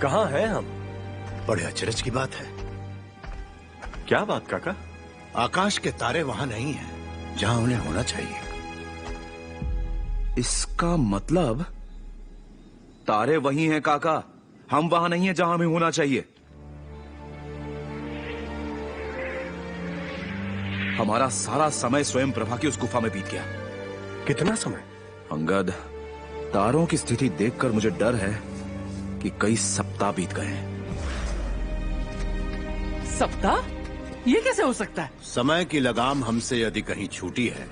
कहाँ हैं हम? बड़े अचरज की बात है। क्या बात काका? आकाश के तारे वहां नहीं हैं जहां उन्हें होना चाहिए। इसका मतलब तारे वही हैं काका, हम वहां नहीं हैं जहां हमें होना चाहिए। हमारा सारा समय स्वयं प्रभा की उस गुफा में बीत गया। कितना समय? अंगद, तारों की स्थिति देखकर मुझे डर है कि कई सप्ताह बीत गए हैं। सप्ताह? ये कैसे हो सकता है? समय की लगाम हमसे यदि कहीं छूटी है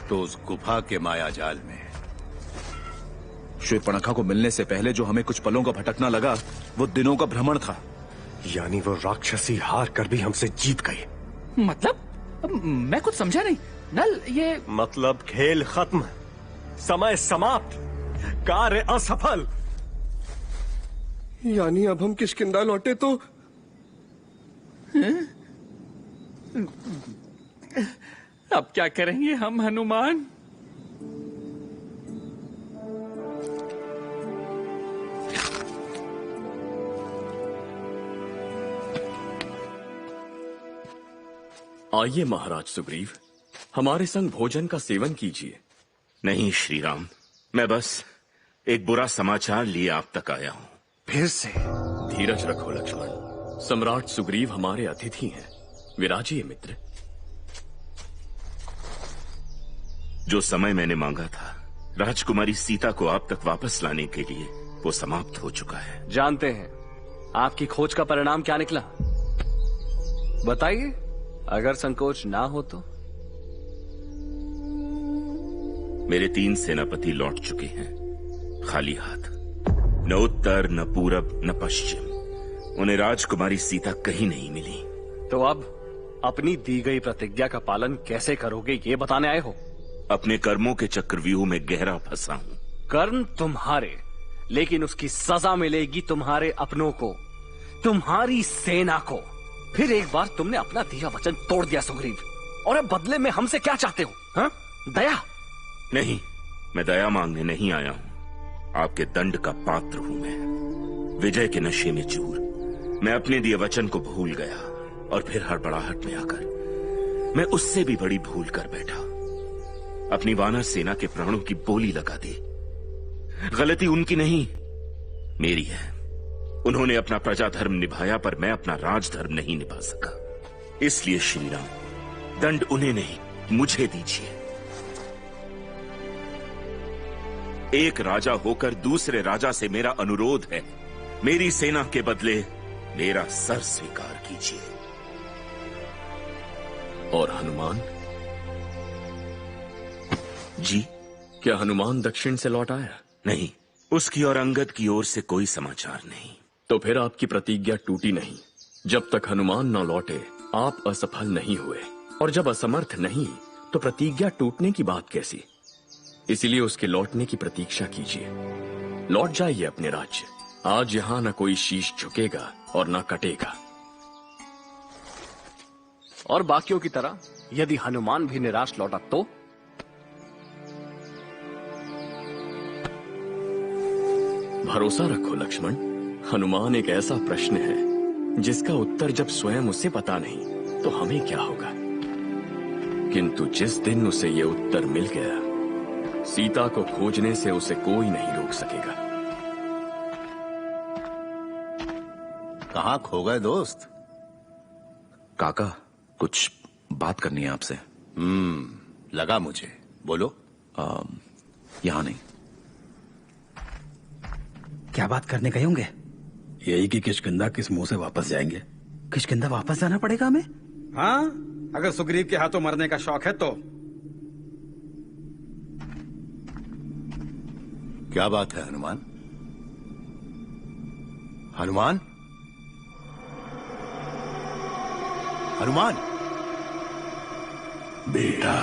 तो उस गुफा के माया जाल में। श्वेतपणखा को मिलने से पहले जो हमें कुछ पलों का भटकना लगा वो दिनों का भ्रमण था। यानी वो राक्षसी हार कर भी हमसे जीत गई। मतलब? मैं कुछ समझा नहीं। नल, ये मतलब खेल खत्म, समय समाप्त, कार्य असफल। यानी अब हम किष्किंधा लौटे तो अब क्या करेंगे हम हनुमान? आइए महाराज सुग्रीव, हमारे संग भोजन का सेवन कीजिए। नहीं श्री राम, मैं बस एक बुरा समाचार लिए आप तक आया हूं। फिर से? धीरज रखो लक्ष्मण, सम्राट सुग्रीव हमारे अतिथि हैं। विराजिए मित्र। जो समय मैंने मांगा था राजकुमारी सीता को आप तक वापस लाने के लिए, वो समाप्त हो चुका है। जानते हैं आपकी खोज का परिणाम क्या निकला? बताइए, अगर संकोच ना हो तो। मेरे 3 सेनापति लौट चुके हैं, खाली हाथ। न उत्तर, न पूरब, न पश्चिम। उन्हें राजकुमारी सीता कहीं नहीं मिली। तो अब अपनी दी गई प्रतिज्ञा का पालन कैसे करोगे, ये बताने आए हो? अपने कर्मों के चक्रव्यूह में गहरा फंसा हूं। कर्म तुम्हारे, लेकिन उसकी सजा मिलेगी तुम्हारे अपनों को, तुम्हारी सेना को। फिर एक बार तुमने अपना दिया वचन तोड़ दिया सुग्रीव, और अब बदले में हमसे क्या चाहते हो? हाँ? दया? नहीं, मैं दया मांगने नहीं आया हूं। आपके दंड का पात्र हूं मैं। विजय के नशे में चूर मैं अपने दिए वचन को भूल गया, और फिर हड़बड़ाहट में आकर मैं उससे भी बड़ी भूल कर बैठा। अपनी वानर सेना के प्राणों की बोली लगा दी। गलती उनकी नहीं, मेरी है। उन्होंने अपना प्रजा धर्म निभाया, पर मैं अपना राजधर्म नहीं निभा सका। इसलिए श्री राम, दंड उन्हें नहीं, मुझे दीजिए। एक राजा होकर दूसरे राजा से मेरा अनुरोध है, मेरी सेना के बदले मेरा सर स्वीकार कीजिए। और हनुमान जी? क्या हनुमान दक्षिण से लौट आया? नहीं, उसकी और अंगद की ओर से कोई समाचार नहीं। तो फिर आपकी प्रतिज्ञा टूटी नहीं। जब तक हनुमान न लौटे आप असफल नहीं हुए, और जब असमर्थ नहीं तो प्रतिज्ञा टूटने की बात कैसी? इसीलिए उसके लौटने की प्रतीक्षा कीजिए। लौट जाइए अपने राज्य। आज यहां न कोई शीश झुकेगा और न कटेगा। और बाकियों की तरह यदि हनुमान भी निराश लौटा तो? भरोसा रखो लक्ष्मण, हनुमान एक ऐसा प्रश्न है जिसका उत्तर जब स्वयं उसे पता नहीं तो हमें क्या होगा। किंतु जिस दिन उसे ये उत्तर मिल गया, सीता को खोजने से उसे कोई नहीं रोक सकेगा। कहां खो गए दोस्त? काका, कुछ बात करनी है आपसे। लगा मुझे, बोलो। यहां नहीं। क्या बात करने गए होंगे? यही कि किष्किंधा किस मुंह से वापस जाएंगे। किष्किंधा वापस जाना पड़ेगा हमें? हाँ, अगर सुग्रीव के हाथों मरने का शौक है तो। क्या बात है हनुमान? हनुमान? हनुमान? बेटा।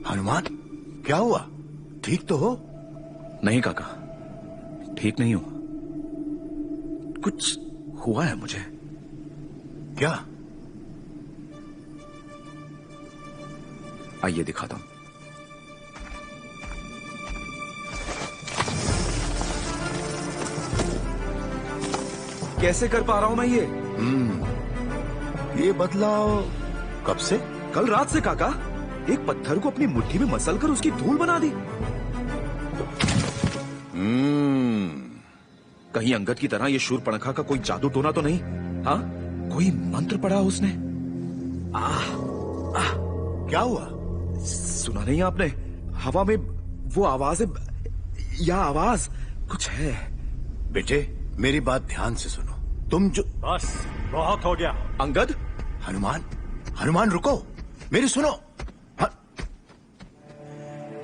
हनुमान, क्या हुआ? ठीक तो हो? नहीं काका, ठीक नहीं हूं। कुछ हुआ है मुझे। क्या? आइए दिखाता हूं। कैसे कर पा रहा हूं मैं ये बदलाव कब से? कल रात से काका। एक पत्थर को अपनी मुट्ठी में मसल कर उसकी धूल बना दी। कहीं अंगद की तरह ये शूरपणखा का कोई जादू टोना तो नहीं? हाँ, कोई मंत्र पढ़ा उसने? क्या हुआ? सुना नहीं आपने? हवा में वो आवाज है, या आवाज कुछ है। बेटे, मेरी बात ध्यान से सुनो। तुम जो... बस बहुत हो गया। अंगद, हनुमान रुको, मेरी सुनो।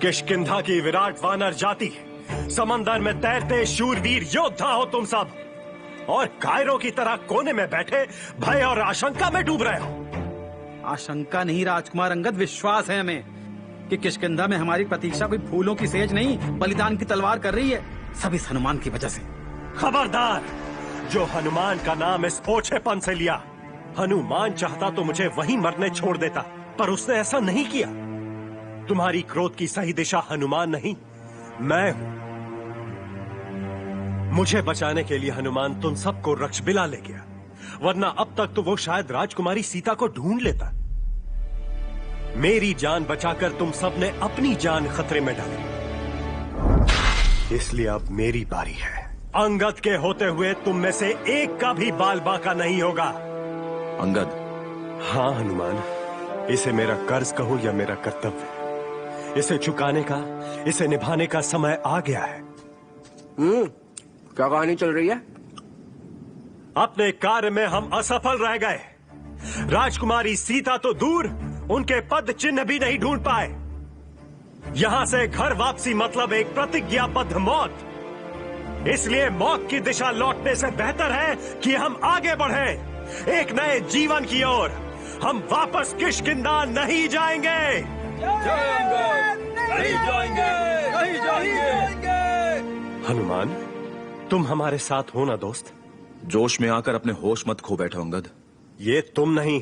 किष्किंधा की विराट वानर जाति, समंदर में तैरते शूरवीर योद्धा हो तुम सब, और कायरों की तरह कोने में बैठे भय और आशंका में डूब रहे हो। आशंका नहीं राजकुमार अंगद, विश्वास है हमें कि किष्किंधा में हमारी प्रतीक्षा कोई फूलों की सेज नहीं, बलिदान की तलवार कर रही है। सब इस हनुमान की वजह से। खबरदार, जो हनुमान का नाम इस ओछेपन से लिया। हनुमान चाहता तो मुझे वहीं मरने छोड़ देता, पर उसने ऐसा नहीं किया। तुम्हारी क्रोध की सही दिशा हनुमान नहीं, मैं हूं। मुझे बचाने के लिए हनुमान तुम सबको रक्षबिला ले गया, वरना अब तक तो वो शायद राजकुमारी सीता को ढूंढ लेता। मेरी जान बचाकर तुम सबने अपनी जान खतरे में डाली, इसलिए अब मेरी बारी है। अंगद के होते हुए तुम में से एक का भी बाल बाका नहीं होगा। अंगद। हाँ हनुमान, इसे मेरा कर्ज कहो या मेरा कर्तव्य, इसे चुकाने का, इसे निभाने का समय आ गया है। क्या कहानी चल रही है? अपने कार्य में हम असफल रह गए। राजकुमारी सीता तो दूर, उनके पद चिन्ह भी नहीं ढूंढ पाए। यहां से घर वापसी मतलब एक प्रतिज्ञाबद्ध मौत। इसलिए मौत की दिशा लौटने से बेहतर है कि हम आगे बढ़ें, एक नए जीवन की ओर। हम वापस किष्किंधा नहीं जाएंगे। नहीं जाएंगे। हनुमान, तुम हमारे साथ हो ना दोस्त? जोश में आकर अपने होश मत खो बैठो अंगद। ये तुम नहीं,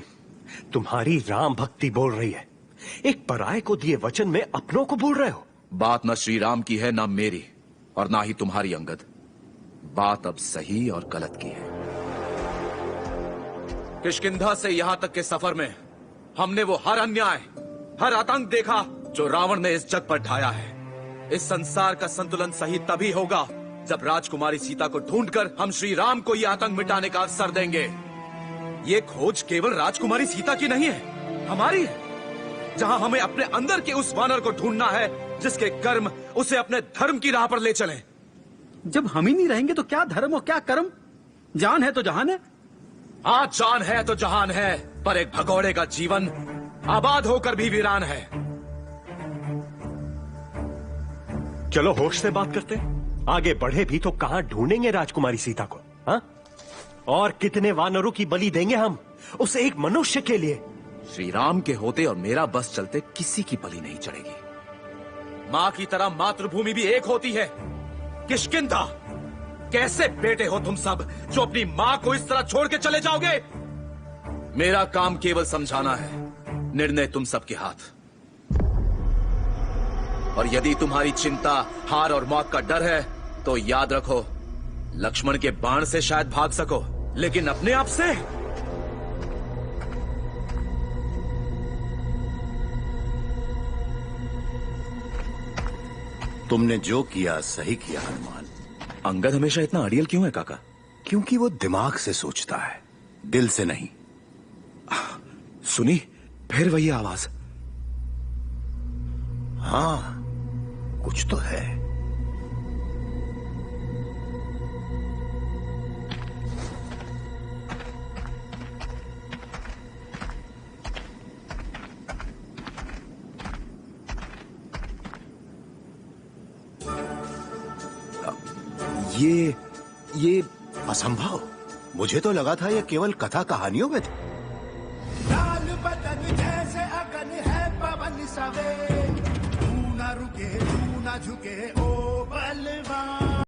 तुम्हारी राम भक्ति बोल रही है। एक पराये को दिए वचन में अपनों को भूल रहे हो। बात न श्री राम की है, ना मेरी, और ना ही तुम्हारी अंगद। बात अब सही और गलत की है। किष्किंधा से यहां तक के सफर में हमने वो हर अन्याय, हर आतंक देखा जो रावण ने इस जग पर ढाया है। इस संसार का संतुलन सही तभी होगा जब राजकुमारी सीता को ढूंढकर हम श्री राम को ये आतंक मिटाने का अवसर देंगे। ये खोज केवल राजकुमारी सीता की नहीं है, हमारी है, जहां हमें अपने अंदर के उस वानर को ढूंढना है जिसके कर्म उसे अपने धर्म की राह पर ले चलें। जब हम ही नहीं रहेंगे तो क्या धर्म और क्या कर्म? जान है तो जहान है। आज जान है तो जहान है, पर एक भगोड़े का जीवन आबाद होकर भी वीरान है। चलो होश से बात करते, आगे बढ़े भी तो कहां ढूंढेंगे राजकुमारी सीता को? हाँ? और कितने वानरों की बलि देंगे हम उस एक मनुष्य के लिए? श्री राम के होते और मेरा बस चलते किसी की बलि नहीं चढ़ेगी। माँ की तरह मातृभूमि भी एक होती है। किष्किंधा, कैसे बेटे हो तुम सब जो अपनी माँ को इस तरह छोड़ के चले जाओगे? मेरा काम केवल समझाना है, निर्णय तुम सबके हाथ। और यदि तुम्हारी चिंता हार और मौत का डर है तो याद रखो, लक्ष्मण के बाण से शायद भाग सको, लेकिन अपने आप से? तुमने जो किया सही किया हनुमान। अंगद हमेशा इतना अड़ियल क्यों है काका? क्योंकि वो दिमाग से सोचता है, दिल से नहीं। सुनी फिर वही आवाज? हाँ, कुछ तो है। ये असंभव। मुझे तो लगा था ये केवल कथा कहानियों में थे। लाल बदन जैसे अगन है पवन सवे, तू ना रुके तू ना झुके ओ